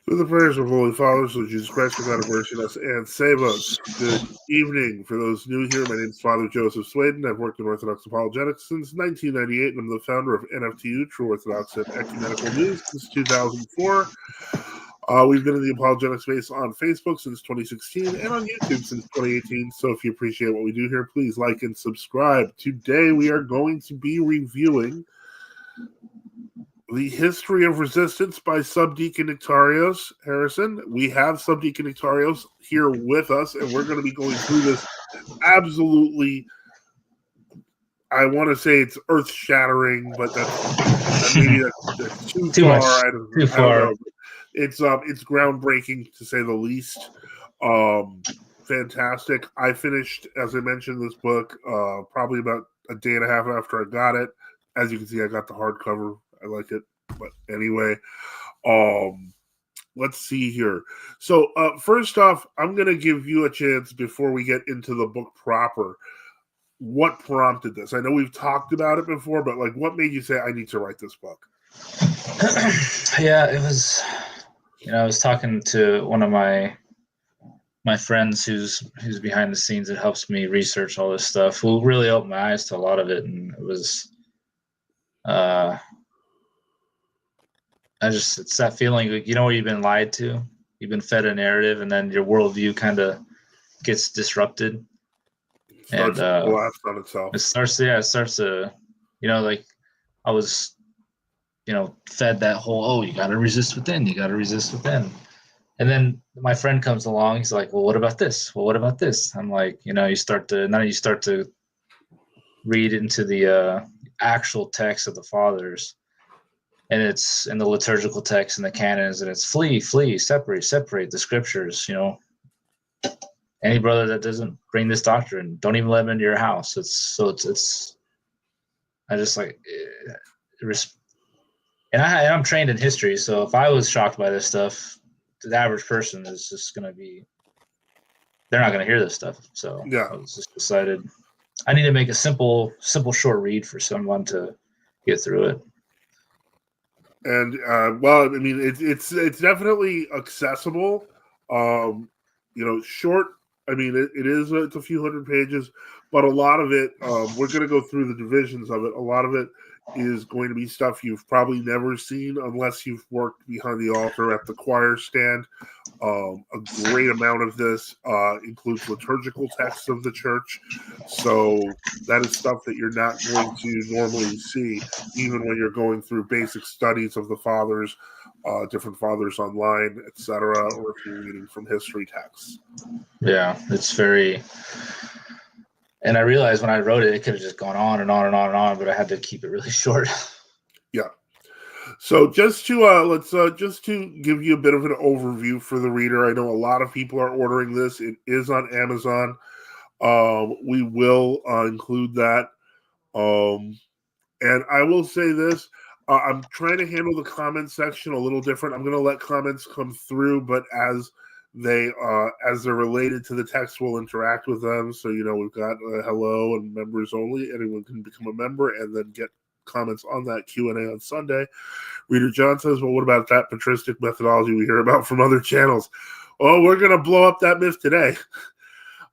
Through the prayers of Holy Father, so Jesus Christ, God have mercy on us and save us. Good evening. For those new here, my name is Father Joseph Swaden. I've worked in Orthodox apologetics since 1998, and I'm the founder of NFTU, True Orthodox and Ecumenical News, since 2004. We've been in the apologetic space on Facebook since 2016 and on YouTube since 2018. So if you appreciate what we do here, please like and subscribe. Today we are going to be reviewing The History of Resistance by Sbdcn Nektarios Harrison. We have Sbdcn Nektarios here with us, and we're going to be going through this absolutely, I want to say it's earth-shattering, but that's too far. I don't know. It's groundbreaking, to say the least. Fantastic. I finished, as I mentioned, this book probably about a day and a half after I got it. As you can see, I got the hardcover. I like it. But anyway, let's see here. So first off, I'm going to give you a chance before we get into the book proper. What prompted this? I know we've talked about it before, but like, what made you say I need to write this book? Yeah, it was. I was talking to one of my friends who's behind the scenes that helps me research all this stuff, who really opened my eyes to a lot of it, and it was. It's that feeling, where you've been lied to, you've been fed a narrative, and then your worldview kind of gets disrupted. It starts to collapse on itself. It starts to, like I was, fed that whole, you got to resist within, And then my friend comes along, he's like, well, what about this? Well, what about this? I'm like, you start to read into the actual text of the fathers. And it's in the liturgical text and the canons, and it's flee, separate the scriptures. Any brother that doesn't bring this doctrine, don't even let him into your house. I just like, and I'm trained in history, so if I was shocked by this stuff, the average person is just going to be, they're not going to hear this stuff. So yeah, I was just decided I need to make a simple short read for someone to get through it. And well, I mean, it's definitely accessible. Short. I mean, it's a few hundred pages, but a lot of it, we're going to go through the divisions of it. A lot of it is going to be stuff you've probably never seen unless you've worked behind the altar at the choir stand. A great amount of this includes liturgical texts of the church. So that is stuff that you're not going to normally see, even when you're going through basic studies of the fathers, different fathers online, etc., or if you're reading from history texts. Yeah, it's very... And I realized when I wrote it, it could have just gone on and on and on and on, but I had to keep it really short. Yeah. So just to just to give you a bit of an overview for the reader, I know a lot of people are ordering this. It is on Amazon. We will include that. And I will say this: I'm trying to handle the comment section a little different. I'm going to let comments come through, but as they're related to the text, we'll interact with them. So we've got hello and members only. Anyone can become a member and then get comments on that Q&A on Sunday. Reader John says, well, what about that patristic methodology we hear about from other channels? Oh, we're going to blow up that myth today.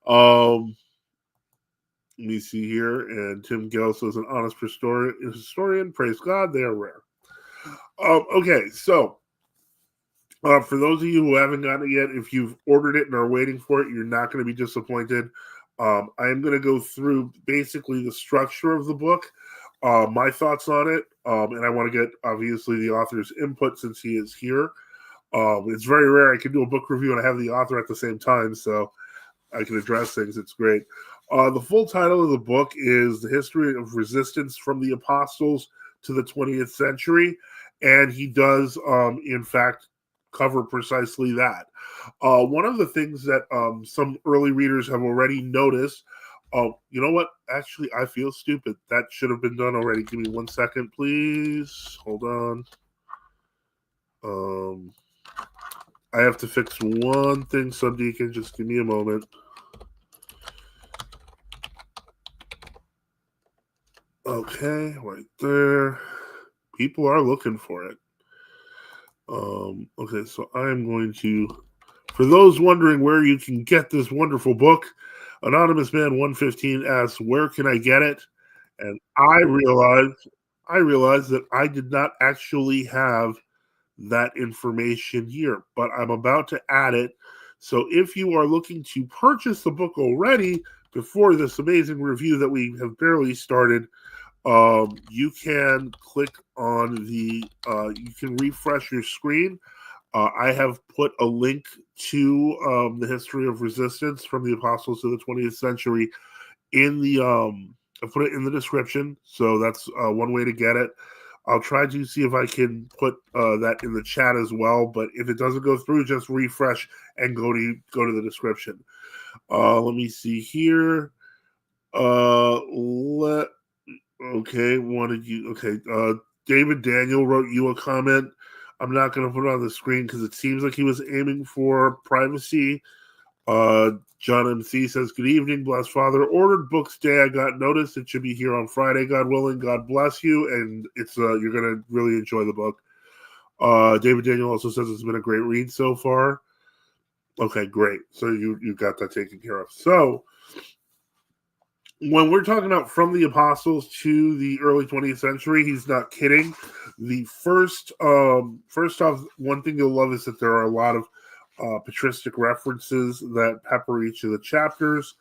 Let me see here. And Tim Gill says, an honest historian, praise God, they are rare. Okay, so for those of you who haven't gotten it yet, if you've ordered it and are waiting for it, you're not going to be disappointed. I am going to go through basically the structure of the book, my thoughts on it, and I want to get, obviously, the author's input since he is here. It's very rare I can do a book review and I have the author at the same time, so I can address things. It's great. The full title of the book is The History of Resistance from the Apostles to the 20th Century, and he does, in fact, cover precisely that. One of the things that some early readers have already noticed, you know what? Actually, I feel stupid. That should have been done already. Give me 1 second, please. Hold on. I have to fix one thing, Sbdcn. Just give me a moment. Okay, right there. People are looking for it. Okay, so I'm going to, for those wondering where you can get this wonderful book, Anonymous Man 115 asks, where can I get it? And I realized that I did not actually have that information here, but I'm about to add it. So if you are looking to purchase the book already before this amazing review that we have barely started, you can click on you can refresh your screen. I have put a link to the history of resistance from the apostles to the 20th century in I put it in the description. So that's one way to get it. I'll try to see if I can put that in the chat as well. But if it doesn't go through, just refresh and go to the description. Let me see here. Okay, wanted you. Okay, David Daniel wrote you a comment. I'm not going to put it on the screen because it seems like he was aiming for privacy. John MC says, good evening, blessed Father. Ordered books day. I got notice it should be here on Friday, God willing. God bless you. And it's you're going to really enjoy the book. David Daniel also says it's been a great read so far. Okay, great. So you got that taken care of. So when we're talking about from the apostles to the early 20th century, he's not kidding. The first off, one thing you'll love is that there are a lot of patristic references that pepper each of the chapters.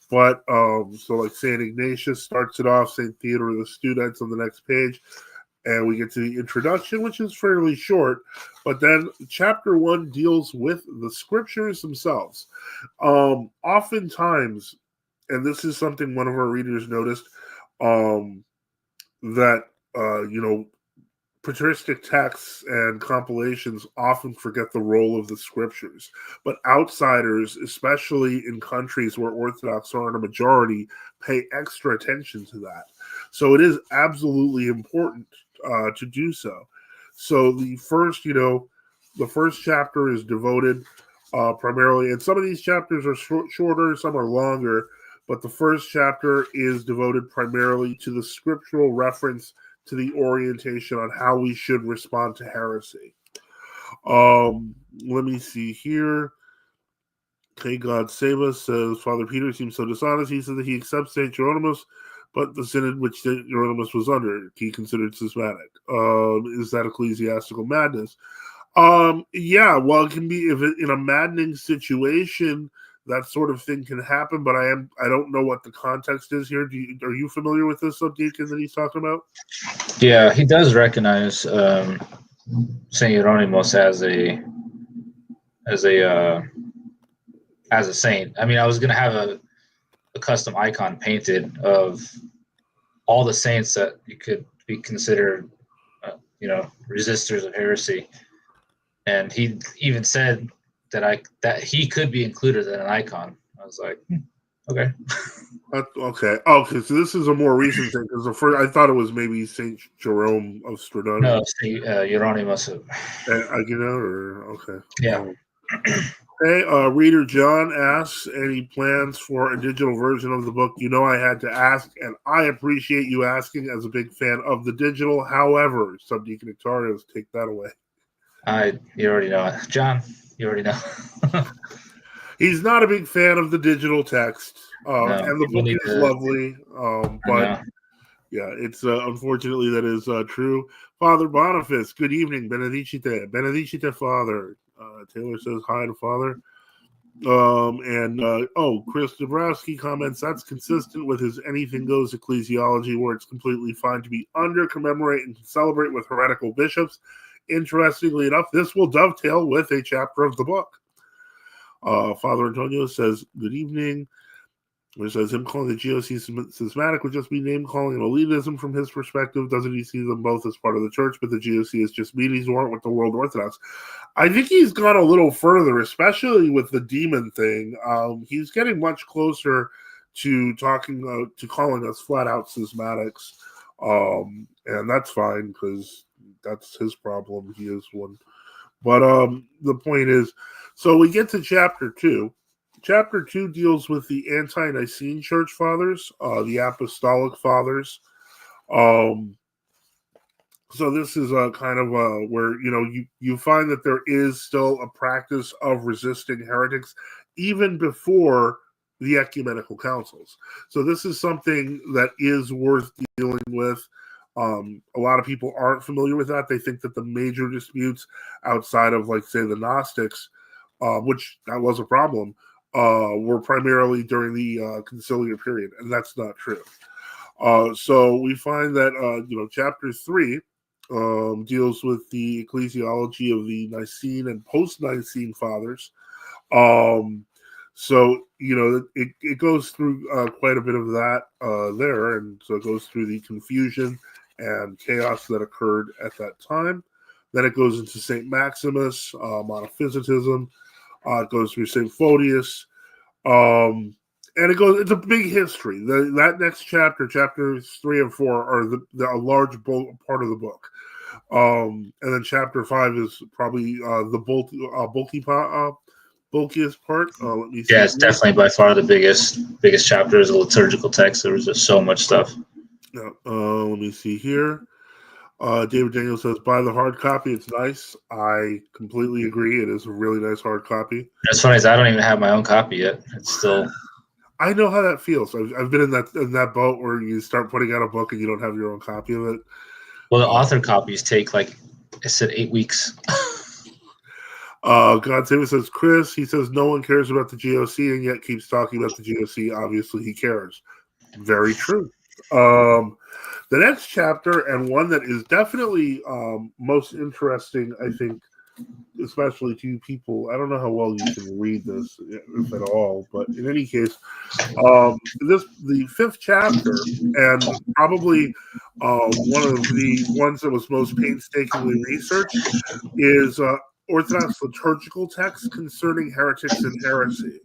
But so like St. Ignatius starts it off, St. Theodore the Students on the next page, and we get to the introduction, which is fairly short. But then chapter 1 deals with the scriptures themselves. Oftentimes, and this is something one of our readers noticed, that patristic texts and compilations often forget the role of the scriptures, but outsiders, especially in countries where Orthodox aren't a majority, pay extra attention to that. So it is absolutely important to do so. So the first chapter is devoted primarily, and some of these chapters are shorter, some are longer, but the first chapter is devoted primarily to the scriptural reference to the orientation on how we should respond to heresy. Let me see here. Okay, God save us, says Father Peter seems so dishonest. He said that he accepts St. Jeronimus, but the synod which St. Jeronimus was under, he considered schismatic. Is that ecclesiastical madness? Yeah, well, it can be if it, in a maddening situation, that sort of thing can happen, but I don't know what the context is here. Are you familiar with this subdeacon that he's talking about? Yeah, he does recognize Saint Hieronymus as a saint. I mean, I was gonna have a custom icon painted of all the saints that you could be considered, resistors of heresy, and he even said that he could be included in an icon. I was like, okay. Okay. So this is a more recent thing because the first I thought it was maybe Saint Jerome of Stradone. No, Saint Hieronymus. Okay. Yeah. Okay. Reader John asks, any plans for a digital version of the book? I had to ask, and I appreciate you asking as a big fan of the digital. However, Sbdcn Nektarios, take that away. You already know, John. You already know. He's not a big fan of the digital text, No, and the book is lovely, but yeah, it's unfortunately that is true. Father Boniface, good evening, Benedicite, Father. Taylor says hi to Father. Chris Dabrowski comments, that's consistent with his anything goes ecclesiology, where it's completely fine to be under, commemorate, and celebrate with heretical bishops. Interestingly enough, this will dovetail with a chapter of the book. Father Antonio says, good evening. Which says him calling the GOC schismatic would just be name calling and elitism from his perspective. Doesn't he see them both as part of the church, but the GOC is just meetings warrant with the world Orthodox? I think he's gone a little further, especially with the demon thing. He's getting much closer to talking to calling us flat out schismatics, and that's fine because that's his problem. He is one. But the point is, so we get to chapter 2. Chapter 2 deals with the ante-Nicene Church Fathers, the Apostolic Fathers. So this is kind of where you find that there is still a practice of resisting heretics even before the ecumenical councils. So this is something that is worth dealing with. A lot of people aren't familiar with that. They think that the major disputes outside of, like, say, the Gnostics, which that was a problem, were primarily during the conciliar period, and that's not true. So we find that chapter 3 deals with the ecclesiology of the Nicene and post-Nicene fathers. So it goes through quite a bit of that there, and so it goes through the confusion and chaos that occurred at that time. Then it goes into Saint Maximus, monophysitism. It goes through Saint Photius, and it's a big history. That next chapter, chapters 3 and 4, are a large part of the book. And then chapter 5 is probably the bulkiest part. Let me see. Yeah, it's definitely by far the biggest chapter is a liturgical text. There was just so much stuff. Yeah, let me see here. David Daniel says, buy the hard copy. It's nice. I completely agree. It is a really nice hard copy. That's funny is I don't even have my own copy yet. It's still. I know how that feels. I've been in that boat where you start putting out a book and you don't have your own copy of it. Well, the author copies take, like I said, 8 weeks. God Save Us says, Chris, he says no one cares about the GOC and yet keeps talking about the GOC. Obviously he cares. Very true. The next chapter, and one that is definitely most interesting, I think, especially to you people. I don't know how well you can read this, if at all, but in any case, the 5th chapter, and probably one of the ones that was most painstakingly researched, is Orthodox liturgical texts concerning heretics and heresy.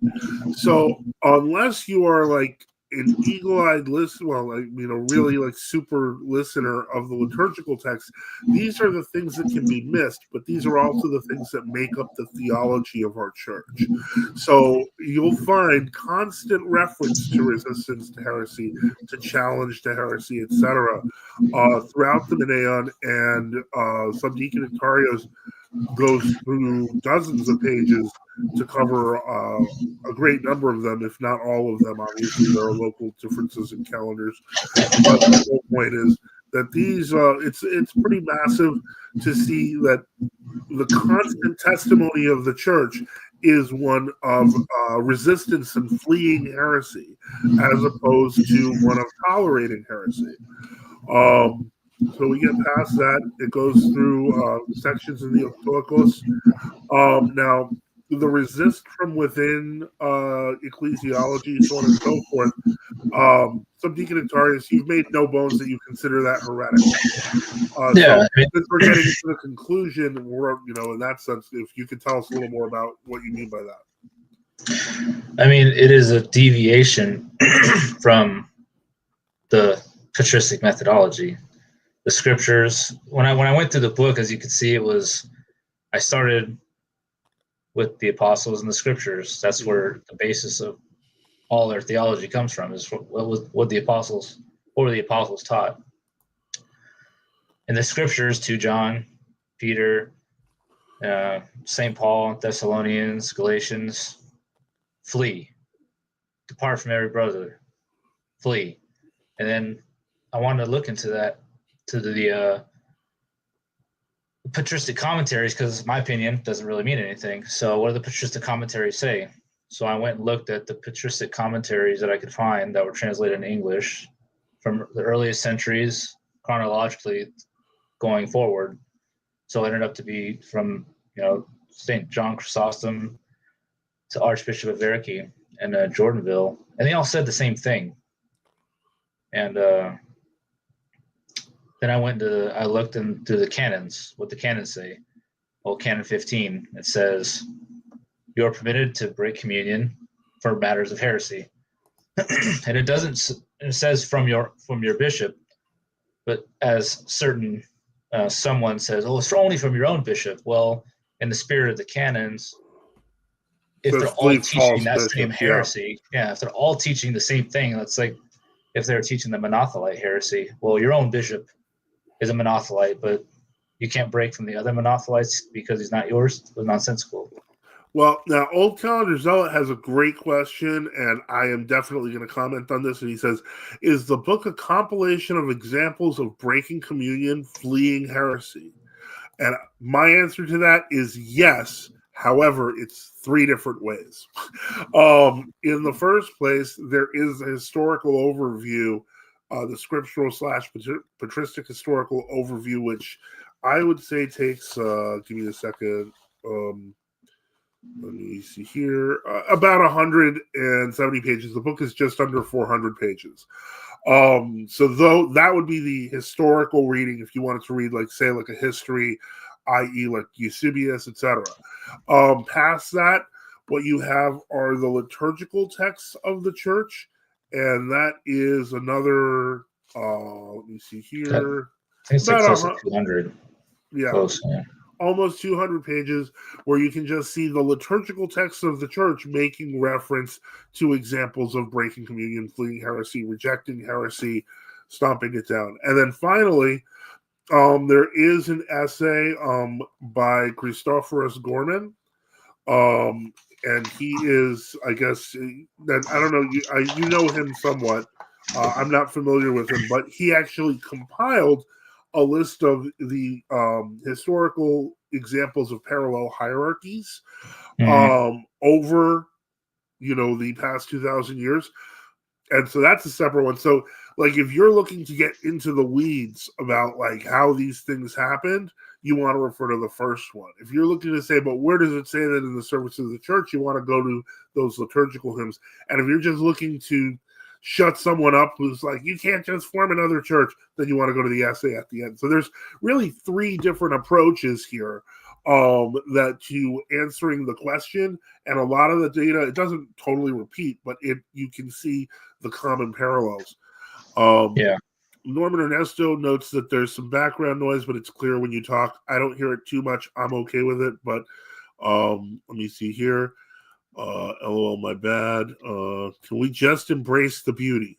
So unless you are like an eagle-eyed listener, really like super listener of the liturgical text, these are the things that can be missed, but these are also the things that make up the theology of our church. So you'll find constant reference to resistance to heresy, to challenge to heresy, etc., throughout the Meneon, and Sbdcn Nektarios goes through dozens of pages to cover a great number of them, if not all of them. Obviously, there are local differences in calendars, but the whole point is that these it's pretty massive to see that the constant testimony of the church is one of resistance and fleeing heresy, as opposed to one of tolerating heresy. So we get past that. It goes through sections in the Orthodox. Now, the resist from within ecclesiology, so on and so forth. Sbdcn Nektarios, you've made no bones that you consider that heretic. So since we're getting to the conclusion, we're in that sense, if you could tell us a little more about what you mean by that. I mean, it is a deviation from the patristic methodology. The scriptures, when I went through the book, as you could see, I started with the apostles and the scriptures. That's where the basis of all their theology comes from, is what the apostles taught. And the scriptures, 2 John, Peter, St. Paul, Thessalonians, Galatians, flee, depart from every brother, flee. And then I wanted to look into that, to the patristic commentaries, because my opinion doesn't really mean anything. So what do the patristic commentaries say? So I went and looked at the patristic commentaries that I could find that were translated in English from the earliest centuries chronologically going forward. So it ended up to be from St. John Chrysostom to Archbishop of Hierarchical and Jordanville, and they all said the same thing. And then I looked through the canons, what the canons say. Well, Canon 15, it says, you are permitted to break communion for matters of heresy. And it says from your bishop, but as certain, someone says, oh, it's only from your own bishop. Well, in the spirit of the canons, if they're all teaching that same heresy, if they're all teaching the same thing, that's like if they're teaching the monothelite heresy, well, your own bishop is a monothelite, but you can't break from the other monothelites because he's not yours. It was nonsensical. Well, now Old Calendar Zealot has a great question, and I am definitely going to comment on this. And he says, "Is the book a compilation of examples of breaking communion, fleeing heresy?" And my answer to that is yes. However, it's three different ways. In the first place, there is a historical overview, the scriptural / patristic historical overview, which I would say takes, give me a second. Let me see here. About 170 pages. The book is just under 400 pages. So though that would be the historical reading if you wanted to read, like, say, like a history, i.e., like Eusebius, etc. Past that, what you have are the liturgical texts of the church, and that is another. Let me see here. I think it's like close to 200. Yeah. Close, yeah. Almost 200 pages where you can just see the liturgical texts of the church making reference to examples of breaking communion, fleeing heresy, rejecting heresy, stomping it down. And then finally, there is an essay by Christophorus Gorman. And he is, I guess, I don't know, you know him somewhat. I'm not familiar with him, but he actually compiled a list of the historical examples of parallel hierarchies over, the past 2,000 years. And so that's a separate one. So, like, if you're looking to get into the weeds about, like, how these things happened, you want to refer to the first one. If you're looking to say, but where does it say that in the service of the church, you want to go to those liturgical hymns. And if you're just looking to shut someone up who's like, you can't just form another church, then you want to go to the essay at the end. So there's really three different approaches here that to answering the question, and a lot of the data, it doesn't totally repeat, but you can see the common parallels. Norman Ernesto notes that there's some background noise, but it's clear when you talk. I don't hear it too much. I'm okay with it, but let me see here. LOL, my bad. Can we just embrace the beauty?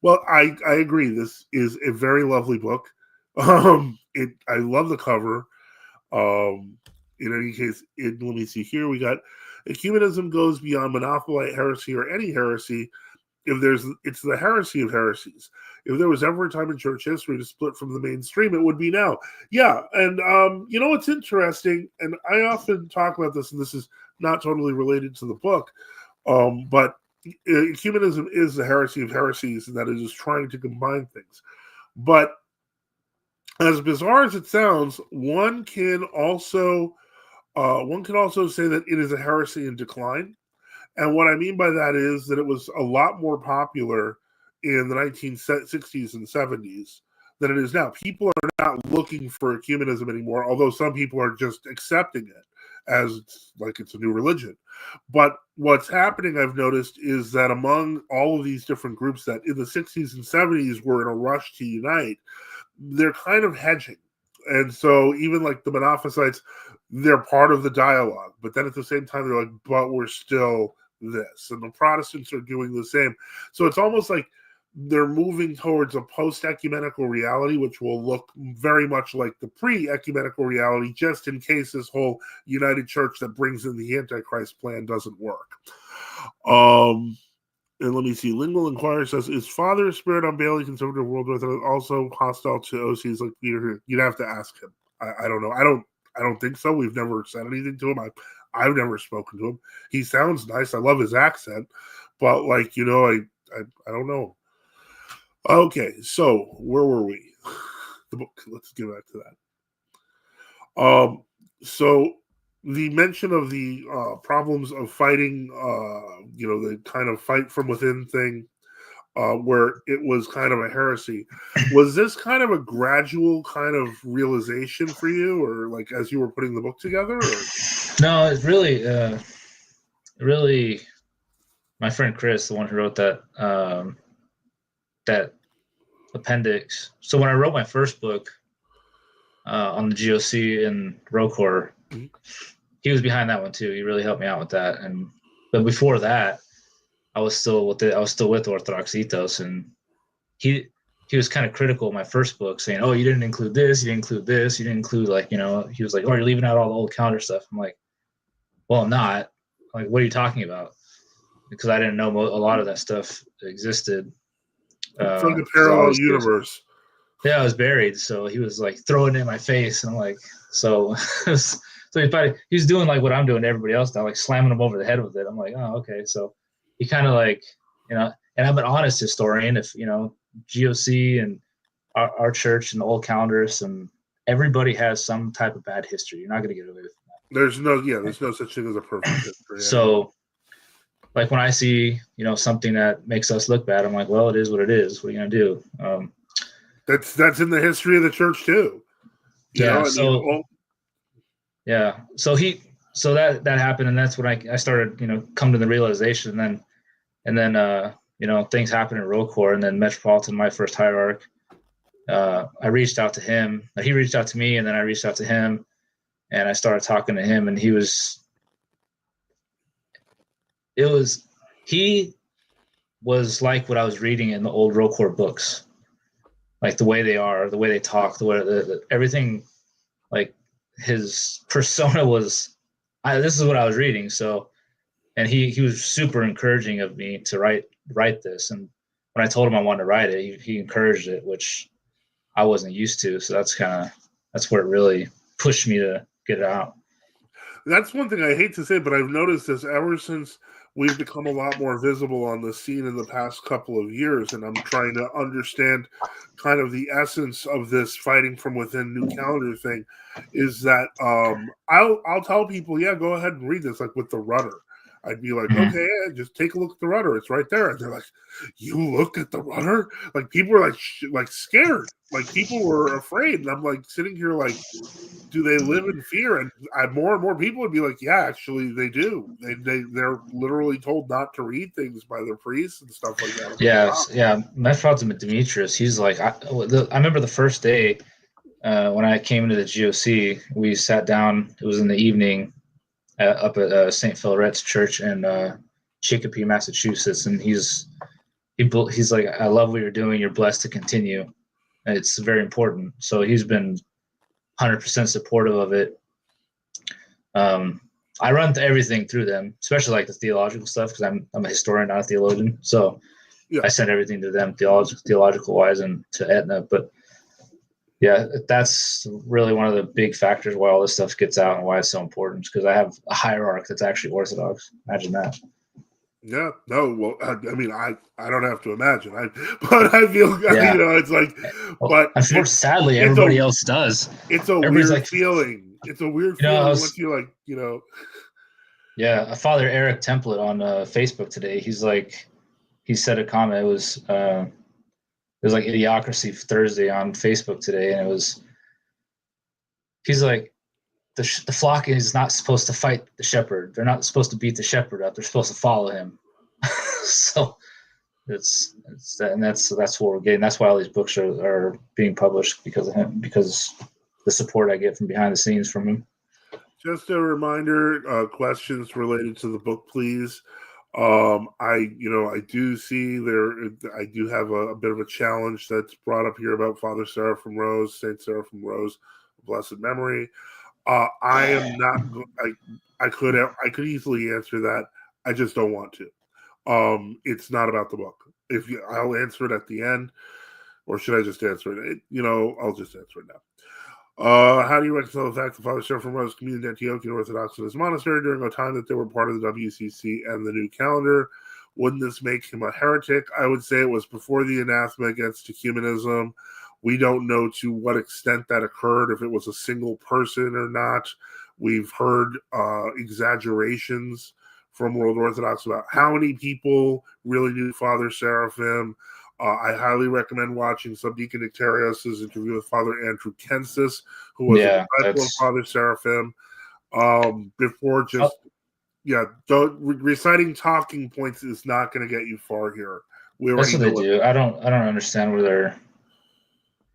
Well, I agree. This is a very lovely book. I love the cover. In any case, let me see here. We got ecumenism goes beyond monothelite heresy or any heresy. It's the heresy of heresies. If there was ever a time in church history to split from the mainstream, it would be now. Yeah, and it's interesting, and I often talk about this, and this is not totally related to the book, but ecumenism is the heresy of heresies, and that it is trying to combine things. But as bizarre as it sounds, one can also say that it is a heresy in decline. And what I mean by that is that it was a lot more popular in the 1960s and 70s than it is now. People are not looking for ecumenism anymore, although some people are just accepting it as it's a new religion. But what's happening, I've noticed, is that among all of these different groups that in the 60s and 70s were in a rush to unite, they're kind of hedging. And so even like the Monophysites, they're part of the dialogue. But then at the same time, they're like, but we're still this. And the Protestants are doing the same. So it's almost like they're moving towards a post-ecumenical reality, which will look very much like the pre-ecumenical reality, just in case this whole united church that brings in the Antichrist plan doesn't work. And let me see. Lingual Inquirer says, is Father Spirit on Bailey conservative world Orthodox also hostile to OCs like Peter? You'd have to ask him. I don't know. I don't think so. We've never said anything to him. I've never spoken to him. He sounds nice. I love his accent, but I don't know. Okay, so where were we? The book. Let's get back to that. So the mention of the problems of fighting, the kind of fight from within thing, where it was kind of a heresy. Was this kind of a gradual kind of realization for you, or like as you were putting the book together? Or? No, it's really, my friend Chris, the one who wrote that that appendix. So when I wrote my first book on the GOC and ROCOR, he was behind that one too. He really helped me out with that. But before that, I was still with Orthodox ethos, and he was kind of critical of my first book, saying, "Oh, you didn't include this, you didn't include this, you didn't include like, you know," he was like, "Oh, you're leaving out all the old calendar stuff." I'm like, "Well, I'm not. Like, what are you talking about?" Because I didn't know a lot of that stuff existed. It's like a 'Cause parallel obviously, universe. yeah, I was buried, so he was like throwing it in my face, and I'm like, so, so he's doing like what I'm doing to everybody else now, like slamming him over the head with it. I'm like, oh, okay. So he kind of like, you know, and I'm an honest historian. If you know, GOC and our church and the old calendars, and everybody has some type of bad history. You're not going to get away with that. There's no such thing as a perfect history. So, like when I see, you know, something that makes us look bad, I'm like, well, it is what it is. What are you going to do? That's in the history of the church too. You know, yeah. So that happened, and that's when I started, you know, come to the realization. And then you know, things happened in Roll Corps, and then Metropolitan, my first hierarch. I reached out to him. He reached out to me, and then I reached out to him, and I started talking to him, and he was like what I was reading in the old Roll Corps books, like the way they are, the way they talk, the way everything, like his persona was. This is what I was reading. So, and he was super encouraging of me to write this. And when I told him I wanted to write it, he encouraged it, which I wasn't used to. So that's where it really pushed me to get it out. That's one thing I hate to say, but I've noticed this ever since we've become a lot more visible on the scene in the past couple of years, and I'm trying to understand kind of the essence of this fighting from within new calendar thing, is that I'll tell people, yeah, go ahead and read this, like with the rudder. I'd be like, okay, yeah, just take a look at the rudder. It's right there. And they're like, you look at the rudder? Like people were like scared. Like people were afraid. And I'm like sitting here like, do they live in fear? And more and more people would be like, yeah, actually they do. They're literally told not to read things by their priests and stuff like that. Yeah, yeah. Metropolitan Demetrius, he's like, I remember the first day when I came into the GOC, we sat down. It was in the evening up at St. Philaret's Church in Chicopee, Massachusetts, and he's like, I love what you're doing. You're blessed to continue. And it's very important. So he's been 100% supportive of it. I run everything through them, especially like the theological stuff, because I'm a historian, not a theologian. So yeah. I send everything to them, theological wise, and to Etna. But yeah, that's really one of the big factors why all this stuff gets out and why it's so important, because I have a hierarch that's actually Orthodox. Imagine that. Yeah, no, well, I mean, I don't have to imagine, but I feel, yeah. You know, it's like, but sadly, everybody else does. It's a weird feeling. It's a weird feeling once you like, you know. Yeah, Father Eric Template on Facebook today. He's like, he said a comment. It was like Idiocracy Thursday on Facebook today, and he's like, the flock is not supposed to fight the shepherd. They're not supposed to beat the shepherd up. They're supposed to follow him. So that's what we're getting. That's why all these books are being published, because of him, because the support I get from behind the scenes from him. Just a reminder, questions related to the book, please. I do see I do have a bit of a challenge that's brought up here about Father Seraphim Rose, Saint Seraphim Rose, blessed memory. I am not. I could easily answer that. I just don't want to. It's not about the book. I'll answer it at the end, or should I just answer it? I'll just answer it now. How do you reconcile the fact that Father Seraphim Rose communed Antiochian Orthodox in his monastery during a time that they were part of the WCC and the new calendar? Wouldn't this make him a heretic? I would say it was before the anathema against ecumenism. We don't know to what extent that occurred, if it was a single person or not. We've heard exaggerations from World Orthodox about how many people really knew Father Seraphim. I highly recommend watching Sbdcn Nektarios' interview with Father Andrew Kensis, who was a disciple of Father Seraphim. Reciting talking points is not going to get you far here. That's what they do. I don't understand where they're.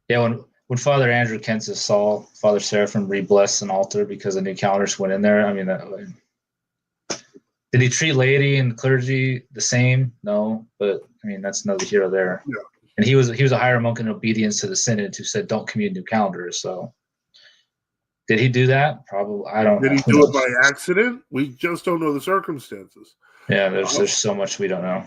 Yeah, when Father Andrew Kensis saw Father Seraphim re-bless an altar because the new calendars went in there, I mean, did he treat laity and clergy the same? No, but I mean, that's another hero there. Yeah. And he was a higher monk in obedience to the synod who said don't commute new calendars. So did he do that? Probably. I don't know. Did he do it by accident? We just don't know the circumstances. Yeah, there's so much we don't know.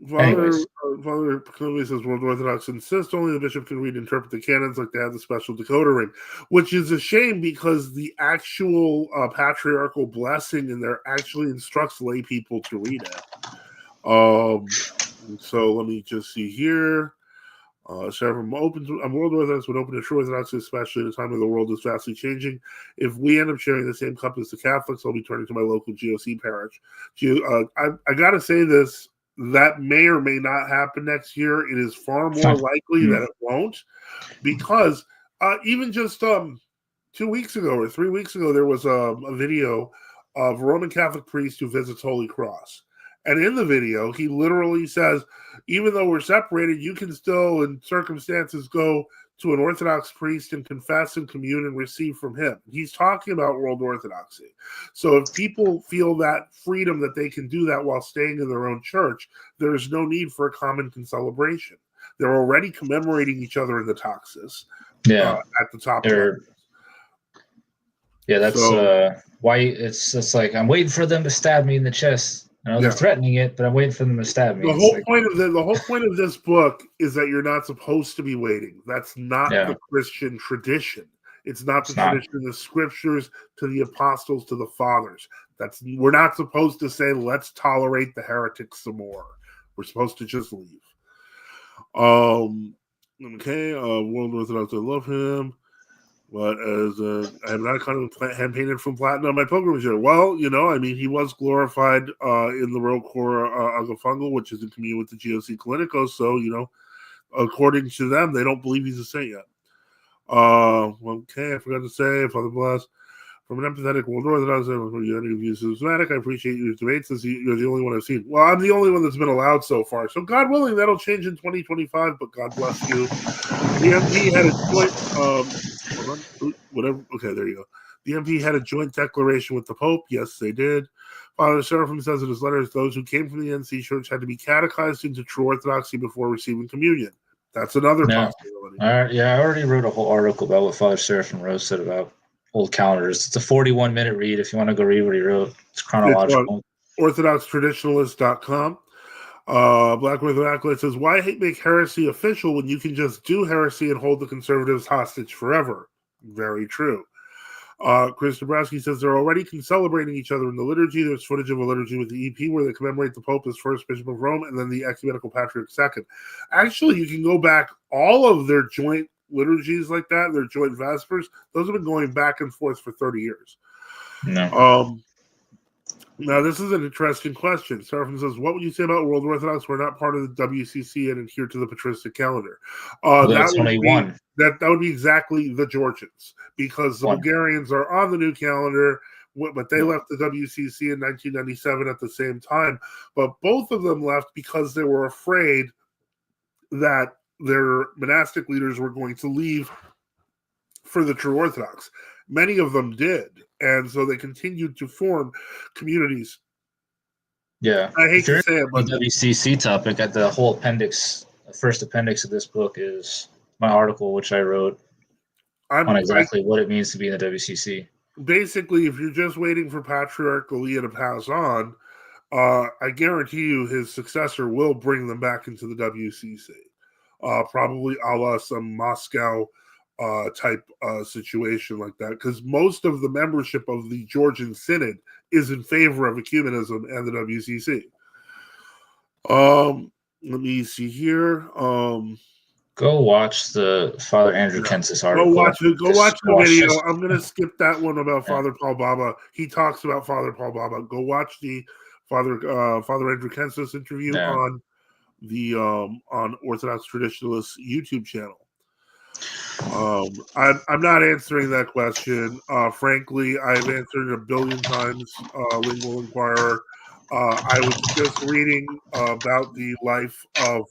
Father Clearly says World Orthodox insist only the bishop can read and interpret the canons like they have the special decoder ring, which is a shame because the actual patriarchal blessing in there actually instructs lay people to read it. So let me just see here. Seraphim World Orthodox would open to true Orthodoxy, especially in a time when the world is vastly changing. If we end up sharing the same cup as the Catholics, I'll be turning to my local GOC parish. I got to say this. That may or may not happen next year. It is far more likely that it won't, because even just 2 weeks ago or 3 weeks ago, there was a video of a Roman Catholic priest who visits Holy Cross. And in the video, he literally says, even though we're separated, you can still, in circumstances, go to an Orthodox priest and confess and commune and receive from him. He's talking about World Orthodoxy. So if people feel that freedom that they can do that while staying in their own church, there is no need for a common celebration. They're already commemorating each other in the Taxis at the top. Yeah, that's why it's like I'm waiting for them to stab me in the chest. I know they're threatening it, but I'm waiting for them to stab me. The whole point of this book is that you're not supposed to be waiting. That's not the Christian tradition. It's not the tradition of the scriptures to the apostles, to the fathers. We're not supposed to say, let's tolerate the heretics some more. We're supposed to just leave. Okay, World Orthodox, I love him. But as I have not kind of hand painted from platinum on my pilgrimage here. Well, he was glorified in the Royal Cor Agafungal, which is in communion with the GOC Clinicos. So, according to them, they don't believe he's a saint yet. Okay, I forgot to say, Father Bless, from an empathetic World Orthodox, your interview is systematic. I appreciate your debates, as you're the only one I've seen. Well, I'm the only one that's been allowed so far. So, God willing, that'll change in 2025, but God bless you. The MP had a joint, whatever. Okay, there you go. The MP had a joint declaration with the Pope. Yes, they did. Father Seraphim says in his letters, those who came from the NC Church had to be catechized into true Orthodoxy before receiving communion. That's another possibility. I already wrote a whole article about what Father Seraphim Rose said about old calendars. It's a 41-minute read. If you want to go read what he wrote, it's chronological. It's on orthodoxtraditionalist.com. Black River Acolyte says, why make heresy official when you can just do heresy and hold the conservatives hostage forever? Very true. Chris Dabrowski says they're already celebrating each other in the liturgy. There's footage of a liturgy with the EP where they commemorate the Pope as first Bishop of Rome and then the Ecumenical Patriarch second. Actually, you can go back all of their joint liturgies like that, their joint Vespers. Those have been going back and forth for 30 years. No. Now, this is an interesting question. Seraphim says, what would you say about World Orthodox? We're not part of the WCC and adhere to the patristic calendar. That's only one. That would be exactly the Georgians, because the Bulgarians are on the new calendar, but they left the WCC in 1997 at the same time. But both of them left because they were afraid that their monastic leaders were going to leave for the true Orthodox. Many of them did. And so they continued to form communities. Yeah. I hate to say it, but the WCC topic at the whole appendix, the first appendix of this book is my article, which I wrote on exactly what it means to be in the WCC. Basically, if you're just waiting for Patriarch Leah to pass on, I guarantee you his successor will bring them back into the WCC. Probably a la some Moscow type situation like that, because most of the membership of the Georgian Synod is in favor of ecumenism and the WCC. Let me see here. Go watch the Father Andrew Kensis article. Go watch the video. I'm going to skip that one about Father Paul Baba. He talks about Father Paul Baba. Go watch the Father Andrew Kensis interview on the on Orthodox Traditionalist YouTube channel. I'm not answering that question. Frankly, I've answered it a billion times. Lingual Inquirer. I was just reading about the life of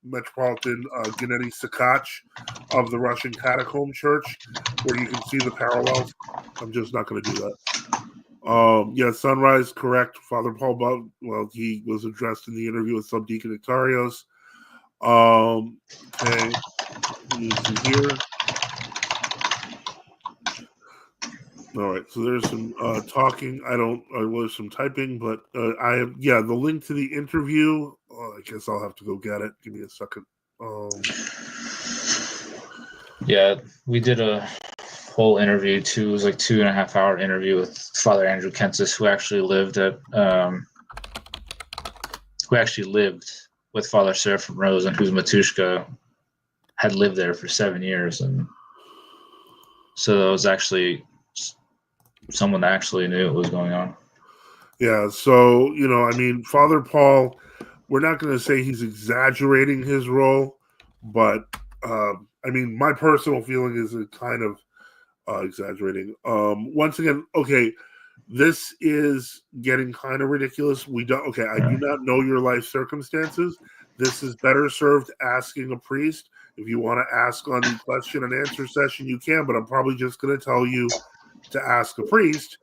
Metropolitan Gennady Sakach of the Russian Catacomb Church, where you can see the parallels. I'm just not going to do that. Sunrise, correct. Father Paul Bub, well, he was addressed in the interview with Sbdcn Nektarios. Okay, let me see here. All right, so there's some talking. There's some typing, but I have, the link to the interview. I guess I'll have to go get it. Give me a second. Yeah, we did a whole interview too. It was like 2.5 hour interview with Father Andrew Kensis, who actually lived with Father Seraphim Rose, and whose Matushka had lived there for 7 years, and so it was actually someone that actually knew what was going on. Yeah, so Father Paul, we're not going to say he's exaggerating his role, but my personal feeling is it kind of exaggerating. Once again, okay, this is getting kind of ridiculous. I do not know your life circumstances. This is better served asking a priest. If you want to ask on the question and answer session, you can, but I'm probably just going to tell you to ask a priest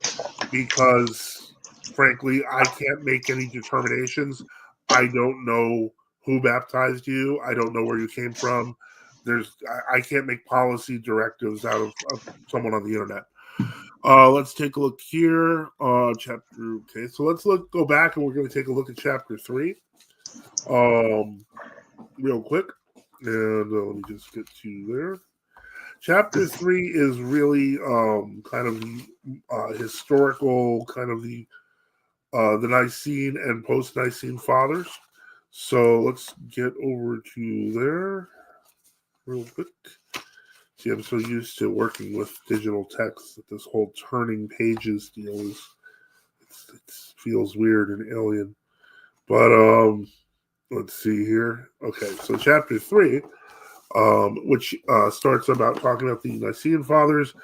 because, frankly, I can't make any determinations. I don't know who baptized you. I don't know where you came from. I can't make policy directives out of someone on the internet. Let's take a look here. Chapter. Okay, so go back and we're going to take a look at chapter 3. Real quick, and let me just get to there. Chapter 3 is really kind of the historical, kind of the Nicene and post-Nicene fathers. So let's get over to there real quick. See, I'm so used to working with digital text that this whole turning pages deal it feels weird and alien. But let's see here. Okay, so chapter 3, which starts about talking about the Nicene Fathers,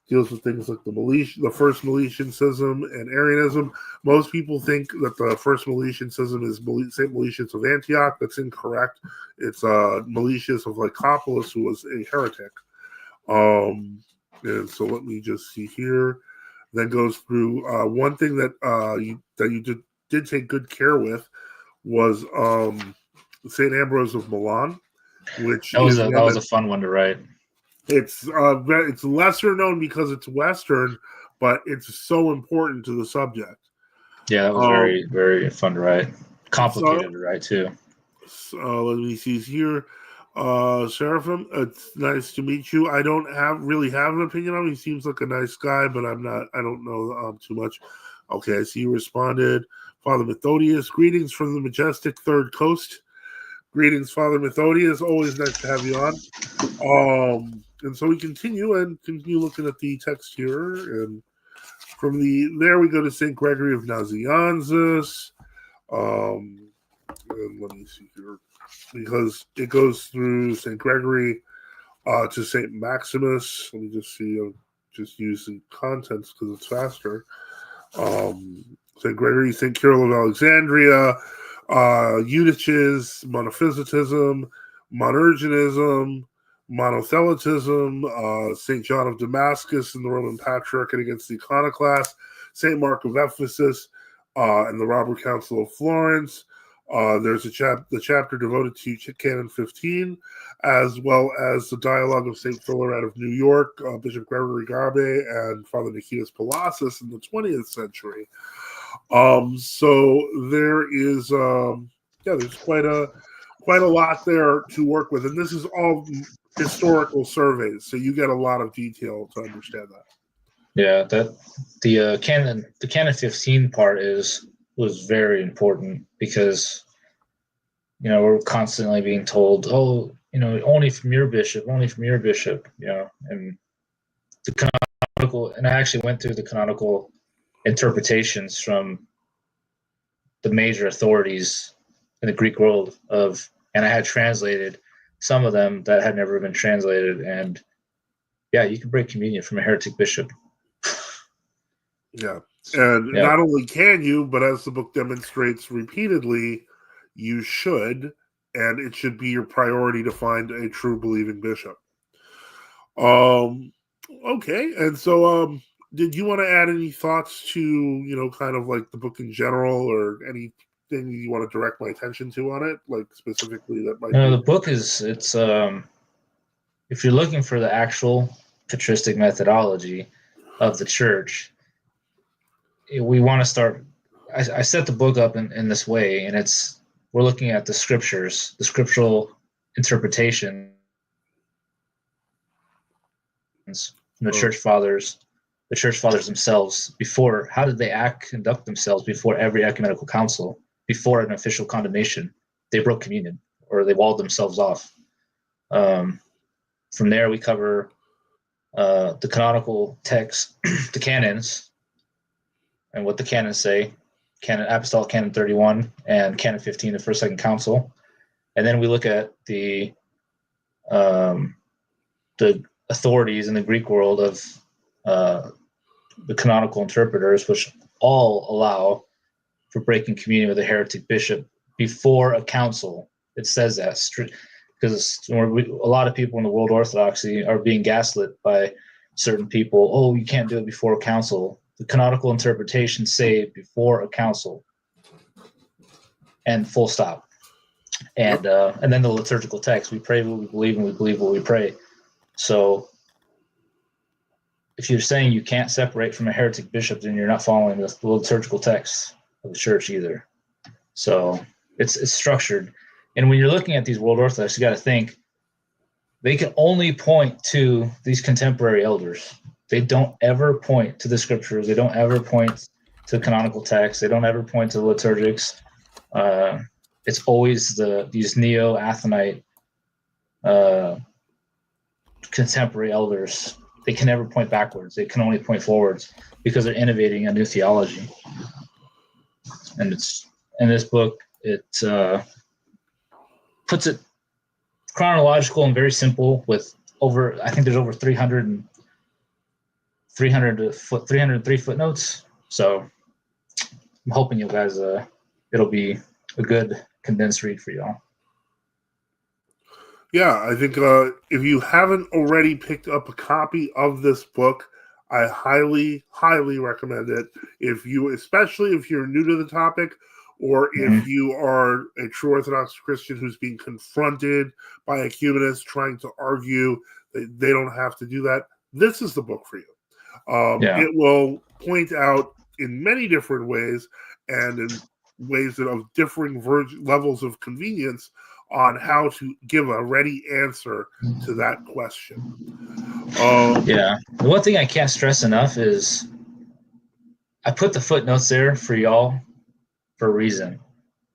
deals with things like the first Meletian schism and Arianism. Most people think that the first Meletian schism is St. Meletius of Antioch. That's incorrect. It's Meletius of Lycopolis, who was a heretic. And so let me just see here. Then goes through one thing that you did take good care with was St. Ambrose of Milan, which that was a fun one to write. It's lesser known because it's Western, but it's so important to the subject. Yeah, that was very, very fun to write. Complicated to write too. So let me see here. Seraphim, it's nice to meet you. I don't really have an opinion on him. He seems like a nice guy, but I don't know too much. Okay, I see you responded. Father Methodius, greetings from the majestic Third Coast. Greetings, Father Methodius. Always nice to have you on. And so we continue looking at the text here, and from there we go to St. Gregory of Nazianzus. And let me see here, because it goes through St. Gregory to St. Maximus. Let me just see. I'll just use the contents because it's faster. St. Gregory, St. Cyril of Alexandria, Eutyches, Monophysitism, Monergianism, Monothelitism, St. John of Damascus and the Roman Patriarch against the Iconoclast, St. Mark of Ephesus, and the Robber Council of Florence. There's the chapter devoted to Canon 15, as well as the dialogue of St. Philaret of New York, Bishop Gregory Garbe, and Father Nikitas Palasis in the 20th century. So there is, there's quite a lot there to work with, and this is all historical surveys, so you get a lot of detail to understand that. Yeah, that the Canon 15 part was very important because we're constantly being told, only from your bishop, and the canonical, and I actually went through the canonical interpretations from the major authorities in the Greek world and I had translated some of them that had never been translated, and you can break communion from a heretic bishop. Yeah. And not only can you, but as the book demonstrates repeatedly, you should, and it should be your priority to find a true believing bishop. Okay. And so did you want to add any thoughts to, kind of like the book in general, or thing you want to direct my attention to on it, like specifically that might The book is, it's if you're looking for the actual patristic methodology of the church, we want to start. I set the book up in this way, and we're looking at the scriptures, the scriptural interpretation from the church fathers themselves. Before, how did they conduct themselves before every ecumenical council, before an official condemnation? They broke communion, or they walled themselves off. From there, we cover the canonical texts, the canons, and what the canons say. Apostolic Canon 31 and Canon 15, the First Second Council. And then we look at the authorities in the Greek world of the canonical interpreters, which all allow for breaking communion with a heretic bishop before a council. It says that because a lot of people in the world Orthodoxy are being gaslit by certain people. Oh, you can't do it before a council. The canonical interpretations say before a council, and full stop. And then the liturgical text: we pray what we believe, and we believe what we pray. So, if you're saying you can't separate from a heretic bishop, then you're not following the liturgical text of the church either. So it's structured. And when you're looking at these world Orthodox, you got to think they can only point to these contemporary elders. They don't ever point to the scriptures. They don't ever point to canonical texts. They don't ever point to the liturgics. It's always these neo-Athonite contemporary elders. They can never point backwards. They can only point forwards because they're innovating a new theology. And it's in this book, it puts it chronological and very simple with I think there's over 303 footnotes. So I'm hoping you guys, it'll be a good condensed read for y'all. Yeah, I think if you haven't already picked up a copy of this book, I highly, highly recommend it. Especially if you're new to the topic, or if you are a true Orthodox Christian who's being confronted by ecumenists trying to argue that they don't have to do that, this is the book for you. It will point out in many different ways, and in ways that of differing levels of convenience, on how to give a ready answer to that question. The one thing I can't stress enough is I put the footnotes there for y'all for a reason.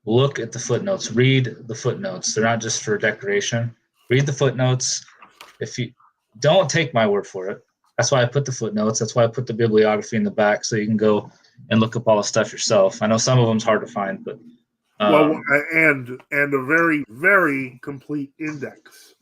Look at the footnotes. Read the footnotes. They're not just for decoration. Read the footnotes. If you don't take my word for it, that's why I put the footnotes. That's why I put the bibliography in the back, so you can go and look up all the stuff yourself. I know some of them's hard to find, but and a very, very complete index.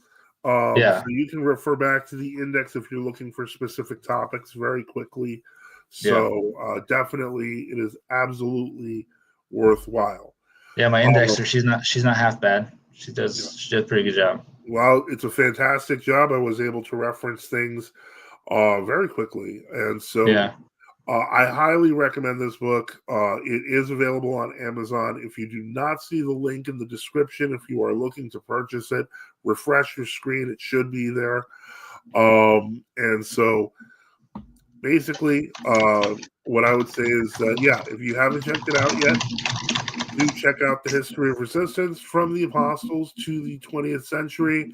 So you can refer back to the index if you're looking for specific topics very quickly. So definitely, it is absolutely worthwhile. Yeah, my indexer, she's not half bad. She does a pretty good job. Well, it's a fantastic job. I was able to reference things very quickly, and so I highly recommend this book. It is available on Amazon. If you do not see the link in the description, if you are looking to purchase it, refresh your screen. It should be there. And so basically, what I would say is that, if you haven't checked it out yet, do check out the history of resistance from the apostles to the 20th century.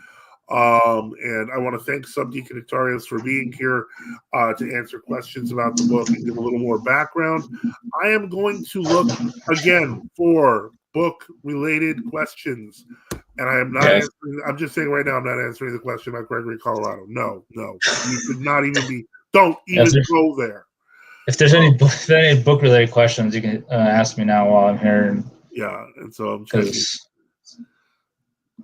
And I want to thank Sbdcn Nektarios for being here to answer questions about the book and give a little more background. I am going to look again for book-related questions, and I am not answering. I'm just saying right now, I'm not answering the question about Gregory Colorado. No, you should not even be. Don't even go there. If there's any book-related questions, you can ask me now while I'm here. And so I'm checking.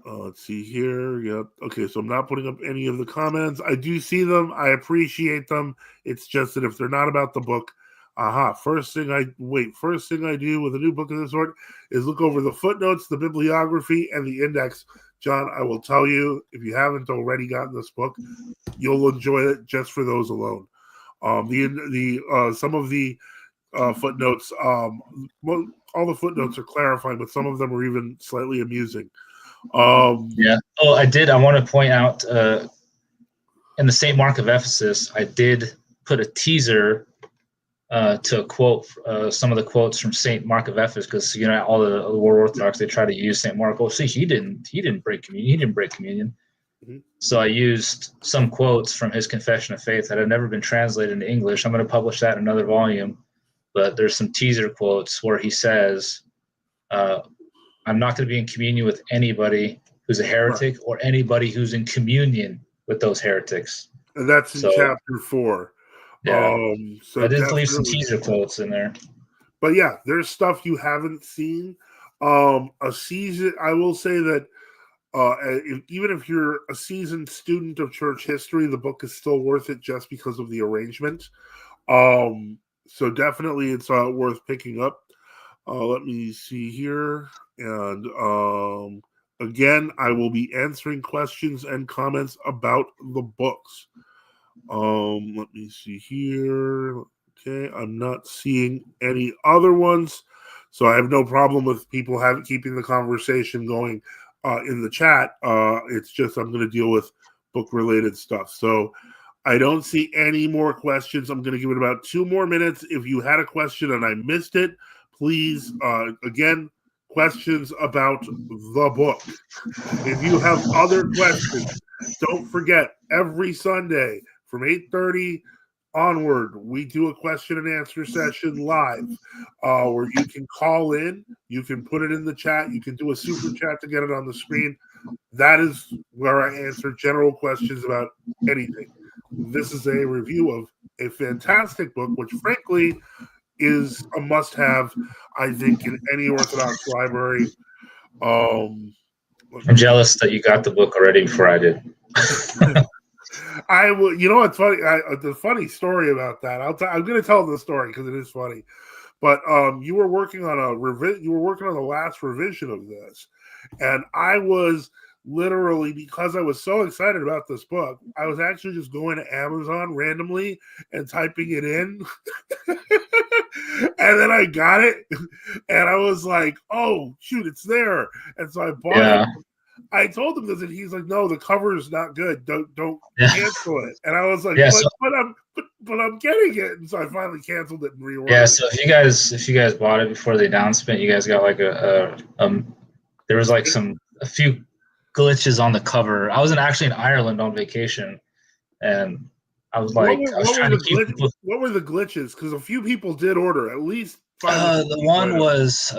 Let's see here. Yep. Okay, so I'm not putting up any of the comments. I do see them. I appreciate them. It's just that if they're not about the book, first thing I do with a new book of this sort is look over the footnotes, the bibliography, and the index. John, I will tell you, if you haven't already gotten this book, you'll enjoy it just for those alone. Some of the footnotes. All the footnotes are clarifying, but some of them are even slightly amusing. Yeah. Oh, I want to point out in the St. Mark of Ephesus, I did put a teaser to a quote, some of the quotes from St. Mark of Ephesus, because all the World Orthodox, they try to use St. Mark. Oh, see, he didn't break communion. He didn't break communion. Mm-hmm. So I used some quotes from his Confession of Faith that have never been translated into English. I'm going to publish that in another volume, but there's some teaser quotes where he says, "I'm not going to be in communion with anybody who's a heretic or anybody who's in communion with those heretics." And that's in chapter 4. Yeah. So I did leave some teaser quotes in there. But yeah, there's stuff you haven't seen. A season, I will say that even if you're a seasoned student of church history, the book is still worth it just because of the arrangement. So definitely it's worth picking up. Let me see here. And again, I will be answering questions and comments about the books. Let me see here. Okay, I'm not seeing any other ones, so I have no problem with people keeping the conversation going in the chat. It's just I'm going to deal with book-related stuff. So I don't see any more questions. I'm going to give it about 2 more minutes. If you had a question and I missed it, please, again, questions about the book. If you have other questions, don't forget, every Sunday from 8:30 onward, we do a question and answer session live where you can call in, you can put it in the chat, you can do a super chat to get it on the screen. That is where I answer general questions about anything. This is a review of a fantastic book, which frankly is a must-have, I think, in any Orthodox library. I'm jealous that you got the book already before I did. I will. You know what's funny? The funny story about that. I'm going to tell the story because it is funny. But you were working on You were working on the last revision of this, and I was literally, because I was so excited about this book, I was actually just going to Amazon randomly and typing it in, and then I got it, and I was like, "Oh shoot, it's there!" And so I bought it. I told him this, and he's like, "No, the cover is not good. Don't cancel it." And I was like, "But I'm getting it." And so I finally canceled it and reordered. Yeah. So if you guys bought it before the announcement, you guys got like there was like a few glitches on the cover. I wasn't actually in Ireland on vacation, and I was like, what were the glitches? Because a few people did order, at least 5. The one was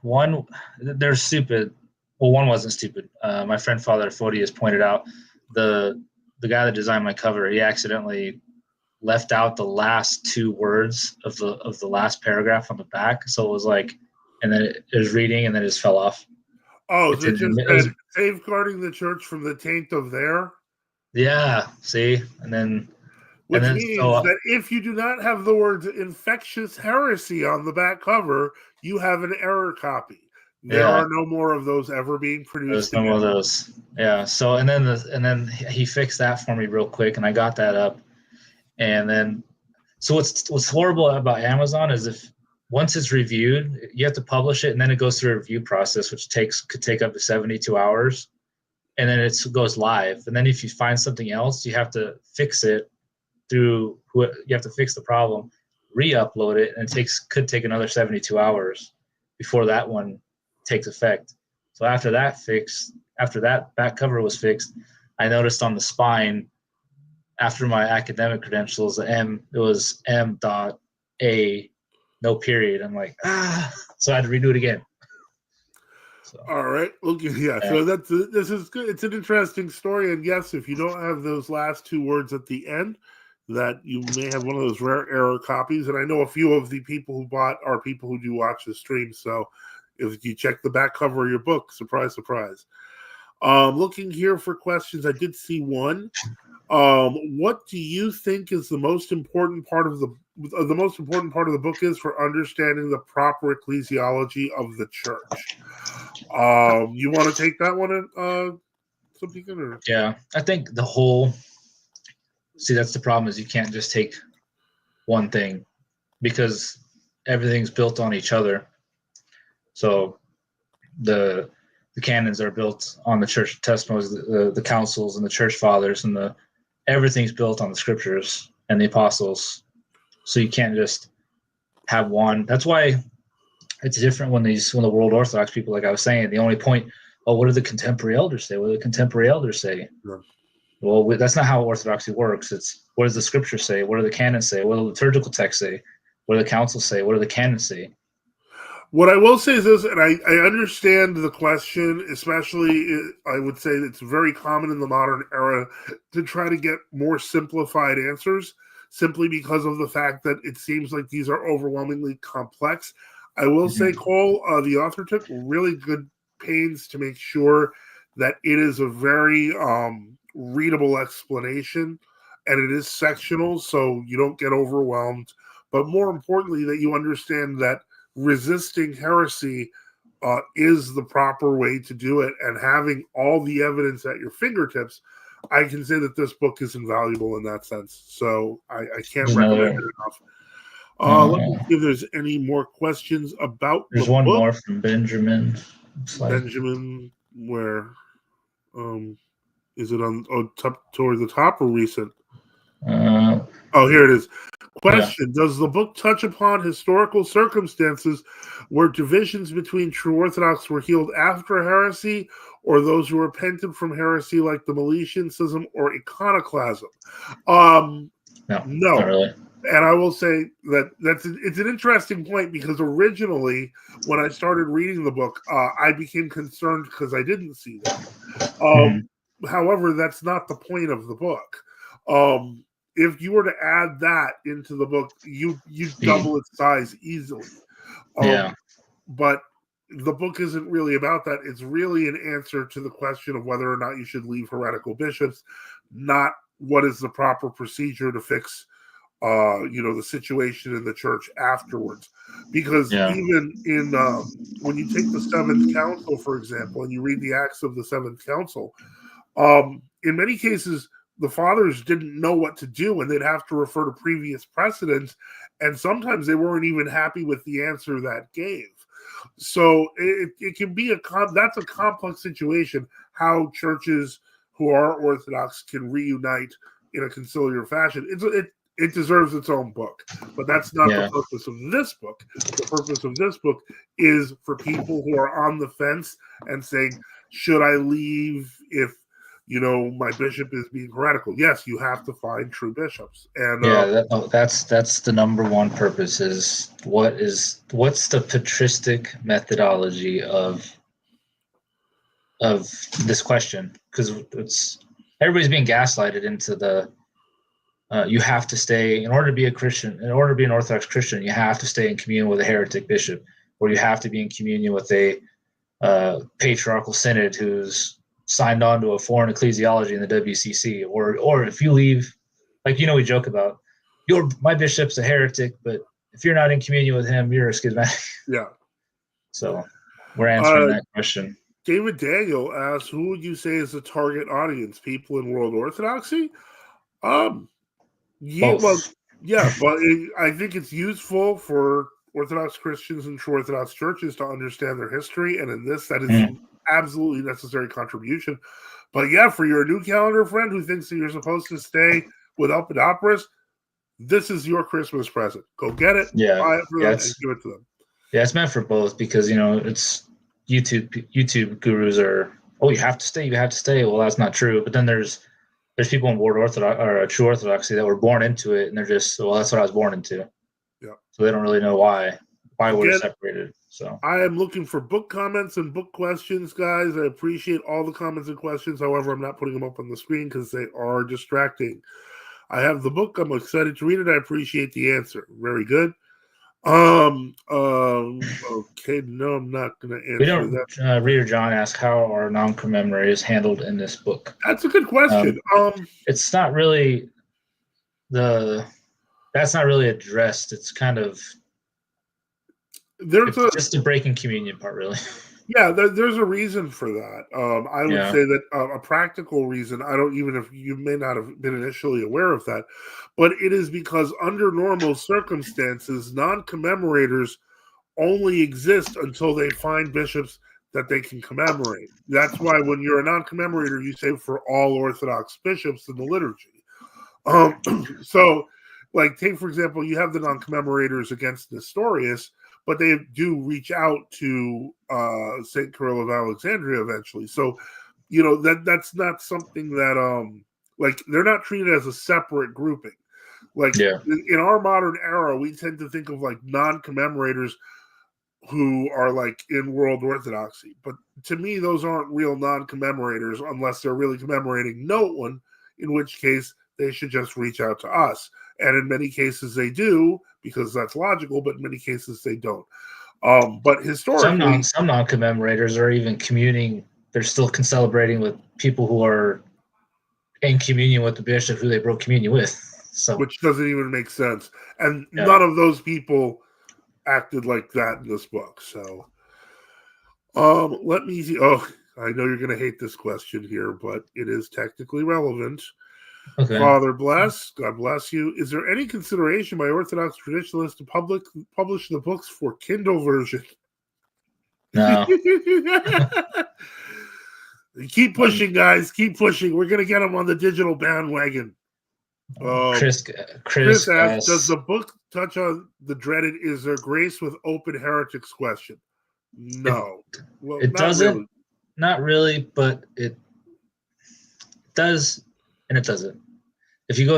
one. They're stupid. Well, one wasn't stupid. My friend Father Photius pointed out the guy that designed my cover. He accidentally left out the last 2 words of the last paragraph on the back. So it was like, and then it was reading, and then it just fell off. Oh, so it just said safeguarding the church from the taint of there. Yeah. See, and then. Which means that if you do not have the words infectious heresy on the back cover, you have an error copy. There are no more of those ever being produced. There's no more of those. Yeah. So and then he fixed that for me real quick, and I got that up. And then, so what's horrible about Amazon is if once it's reviewed, you have to publish it, and then it goes through a review process, which could take up to 72 hours, and then it goes live. And then if you find something else, you have to fix it you have to fix the problem, re-upload it, and could take another 72 hours before that one takes effect. So after that back cover was fixed, I noticed on the spine, after my academic credentials, it was M.A, no period. I'm like, so I had to redo it again. So, all right. Okay. Yeah. So this is good. It's an interesting story. And yes, if you don't have those last 2 words at the end, that you may have one of those rare error copies. And I know a few of the people who bought are people who do watch the stream. So if you check the back cover of your book, surprise, surprise. Looking here for questions, I did see one. What do you think is the most important part of the book is for understanding the proper ecclesiology of the church? You want to take that one, something? Or? Yeah, I think the whole. See, that's the problem, is you can't just take one thing. because everything's built on each other. So the canons are built on the church testimonies, the councils and the church fathers, and everything's built on the scriptures and the apostles. So you can't just have one. That's why it's different when the World Orthodox people, like I was saying, they only point, oh, what do the contemporary elders say? What do the contemporary elders say? Yeah. Well, that's not how Orthodoxy works. It's what does the scripture say? What do the canons say? What do the liturgical texts say? What do the councils say? What do the canons say? What I will say is this, and I understand the question, especially I would say it's very common in the modern era to try to get more simplified answers simply because of the fact that it seems like these are overwhelmingly complex. I will say, Cole, the author took really good pains to make sure that it is a very readable explanation, and it is sectional, so you don't get overwhelmed. But more importantly, that you understand that resisting heresy is the proper way to do it, and having all the evidence at your fingertips, I can say that this book is invaluable in that sense. So I can't recommend it enough. Let me see if there's any more questions about There's the one book. more from Benjamin. Benjamin, where is it on top toward the top or recent? Oh, here it is. Question: Does the book touch upon historical circumstances where divisions between true Orthodox were healed after heresy, or those who repented from heresy, like the Meletian schism or iconoclasm? No, No. not really. And I will say that it's an interesting point, because originally when I started reading the book, I became concerned because I didn't see that. However, that's not the point of the book. If you were to add that into the book, you double its size easily. But the book isn't really about that. It's really an answer to the question of whether or not you should leave heretical bishops, not what is the proper procedure to fix the situation in the church afterwards. Because even in when you take the Seventh Council, for example, and you read the Acts of the Seventh Council, in many cases the fathers didn't know what to do, and they'd have to refer to previous precedents, and sometimes they weren't even happy with the answer that gave. So it can be that's a complex situation, how churches who are Orthodox can reunite in a conciliar fashion. It deserves its own book, but that's not the purpose of this book. The purpose of this book is for people who are on the fence and saying, should I leave if my bishop is being heretical? Yes, you have to find true bishops. And that's the number one purpose, is what's the patristic methodology of this question, because everybody's being gaslighted into the you have to stay, in order to be a Christian, in order to be an Orthodox Christian, you have to stay in communion with a heretic bishop, or you have to be in communion with a patriarchal synod who's signed on to a foreign ecclesiology in the WCC, or if you leave, like, we joke about, my bishop's a heretic, but if you're not in communion with him, you're a schismatic. Yeah. So we're answering that question. David Daniel asks, who would you say is the target audience? People in World Orthodoxy? Both. But I think it's useful for Orthodox Christians and true Orthodox churches to understand their history, and in this, that is absolutely necessary contribution. But for your new calendar friend who thinks that you're supposed to stay with Elpidopolis, this is your Christmas present. Go get it, buy it for them, and give it to them. Yeah, it's meant for both, because it's YouTube gurus are, you have to stay. Well, that's not true. But then there's people in World Orthodox or True Orthodoxy that were born into it, and they're just, that's what I was born into. Yeah. So they don't really know why we're separated. So I am looking for book comments and book questions, guys. I appreciate all the comments and questions. However, I'm not putting them up on the screen because they are distracting. I have the book. I'm excited to read it. I appreciate the answer. Very good. Okay, no, I'm not going to answer that. Reader John asked, how are non-commemorators handled in this book? That's a good question. It's not really that's not really addressed. It's kind of just the breaking communion part, really. Yeah, there's a reason for that. I would say that a practical reason, I don't even if you may not have been initially aware of that, but it is because under normal circumstances, non-commemorators only exist until they find bishops that they can commemorate. That's why when you're a non-commemorator, you say for all Orthodox bishops in the liturgy. So, like, take for example, you have the non-commemorators against Nestorius, but they do reach out to Saint Cyril of Alexandria eventually. So, that's not something that like they're not treated as a separate grouping. Like in our modern era, we tend to think of like non-commemorators who are like in world orthodoxy. But to me, those aren't real non-commemorators unless they're really commemorating no one, in which case they should just reach out to us. And in many cases they do, because that's logical, but in many cases they don't. But historically, some non-commemorators are even communing. They're still celebrating with people who are in communion with the bishop who they broke communion with. So, which doesn't even make sense. And none of those people acted like that in this book. So, let me see. Oh, I know you're going to hate this question here, but it is technically relevant. Okay. Father bless, God bless you. Is there any consideration by Orthodox traditionalists to publish the books for Kindle version? No. Keep pushing, guys. Keep pushing. We're going to get them on the digital bandwagon. Chris asks, does the book touch on the dreaded "Is there grace with open heretics" question? No. It doesn't. Really. Not really, but it does, and it doesn't. If you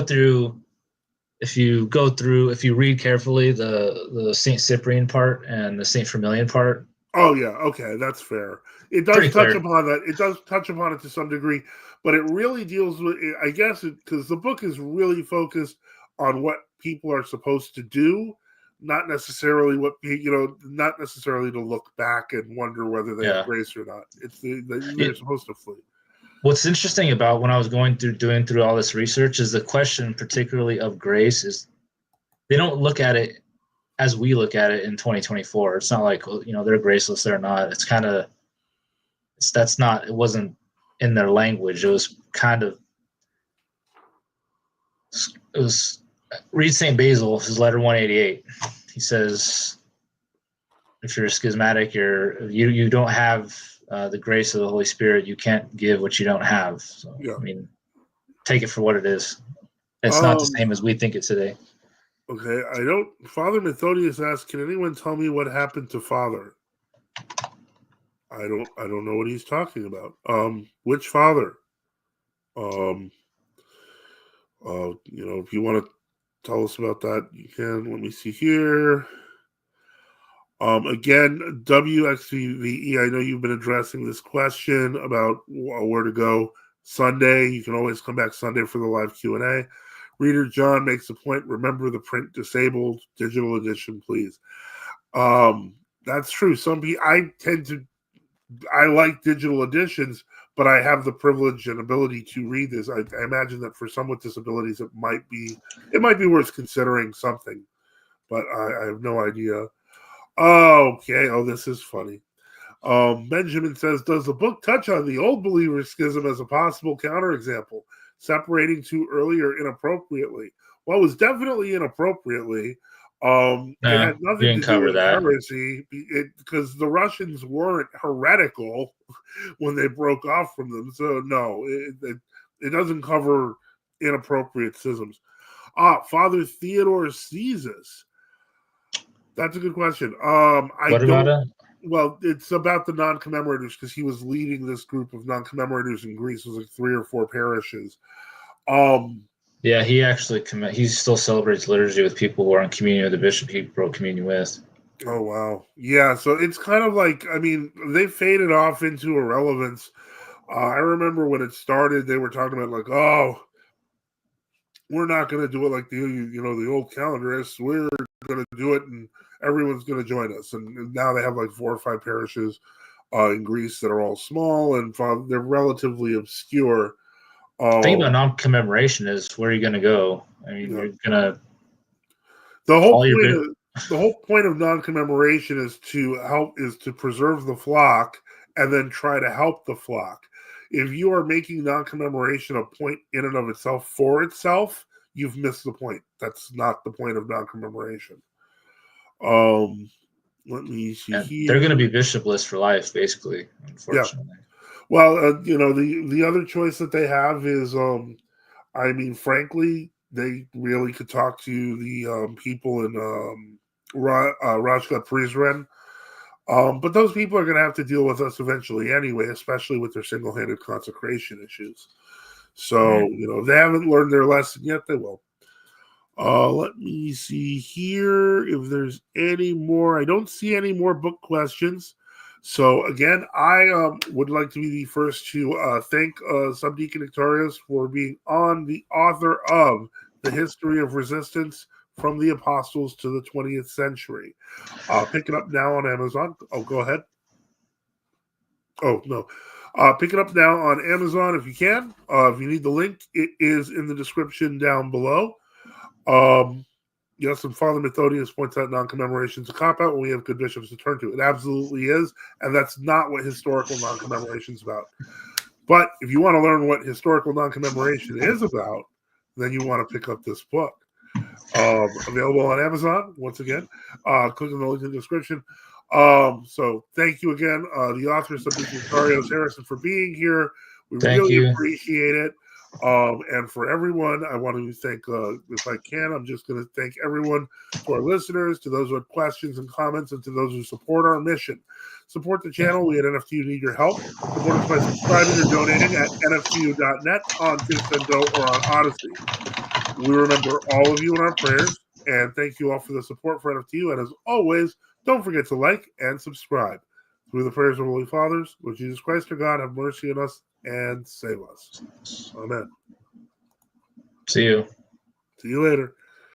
read carefully the Saint Cyprian part and the Saint Firmilian part. Oh yeah, okay, that's fair. It does touch upon that. It does touch upon it to some degree, but it really deals with it, I guess, because the book is really focused on what people are supposed to do, not necessarily not necessarily to look back and wonder whether they have grace or not. It's they're supposed to flee. What's interesting about when I was doing through all this research is the question, particularly of grace, is they don't look at it as we look at it in 2024. It's not like, they're graceless, they're not. It's kind of, it wasn't in their language. It was read St. Basil, his letter 188. He says, if you're a schismatic, you don't have the grace of the Holy Spirit. You can't give what you don't have. So, I mean, take it for what it is. It's not the same as we think it today. Okay, Father Methodius asks, can anyone tell me what happened to Father? I don't know what he's talking about. Which Father? If you want to tell us about that, you can. Let me see here. Again, WXVE, I know you've been addressing this question about where to go Sunday. You can always come back Sunday for the live Q&A. Reader John makes a point. Remember the print disabled digital edition, please. That's true. I like digital editions, but I have the privilege and ability to read this. I imagine that for some with disabilities, it might be worth considering something, but I have no idea. Okay. Oh, this is funny. Benjamin says, does the book touch on the old believer schism as a possible counterexample, separating too early or inappropriately? Well, it was definitely inappropriately. It had nothing to do with heresy because the Russians weren't heretical when they broke off from them. So no, it doesn't cover inappropriate schisms. Father Theodore Caesar. That's a good question. What about it? Well, it's about the non-commemorators because he was leading this group of non-commemorators in Greece. It was like 3 or 4 parishes. Yeah, he actually he still celebrates liturgy with people who are in communion with the bishop he broke communion with. Oh, wow. Yeah, so it's kind of like, I mean, they faded off into irrelevance. I remember when it started, they were talking about like, oh, we're not going to do it like the old calendarists. We're going to do it and everyone's going to join us. And now they have like 4 or 5 parishes in Greece that are all small and they're relatively obscure. The thing about non-commemoration is where are you going to go? I mean, you're going to... The whole point of non-commemoration is to preserve the flock and then try to help the flock. If you are making non-commemoration a point in and of itself for itself, you've missed the point. That's not the point of non-commemoration. Let me see here. They're going to be bishopless for life, basically, unfortunately. Yeah. Well, the other choice that they have is, I mean, frankly, they really could talk to the people in Rajka Prizren. But those people are going to have to deal with us eventually anyway, especially with their single-handed consecration issues. So, if they haven't learned their lesson yet, they will. Let me see here if there's any more. I don't see any more book questions. So, again, I would like to be the first to thank Sbdcn Nektarios for being on, the author of The History of Resistance from the Apostles to the 20th Century. Pick it up now on Amazon. Oh, go ahead. Oh, no. Pick it up now on Amazon if you can. If you need the link, it is in the description down below. Yes, and Father Methodius points out non-commemoration is a cop-out when we have good bishops to turn to. It absolutely is, and that's not what historical non-commemoration is about. But if you want to learn what historical non-commemoration is about, then you want to pick up this book. Available on Amazon, once again. Click on the link in the description. So thank you again, the author, Sbdcn Nektarios Harrison, for being here. We really appreciate it. And for everyone, I want to thank, if I can, I'm just going to thank everyone, to our listeners, to those who have questions and comments, and to those who support our mission. Support the channel. We at NFTU need your help. Support us by subscribing or donating at nftu.net, on Tinsendo, or on Odyssey. We remember all of you in our prayers, and thank you all for the support for NFTU. And as always, don't forget to like and subscribe. Through the prayers of Holy Fathers, Lord Jesus Christ, our God, have mercy on us and save us. Amen. See you. See you later.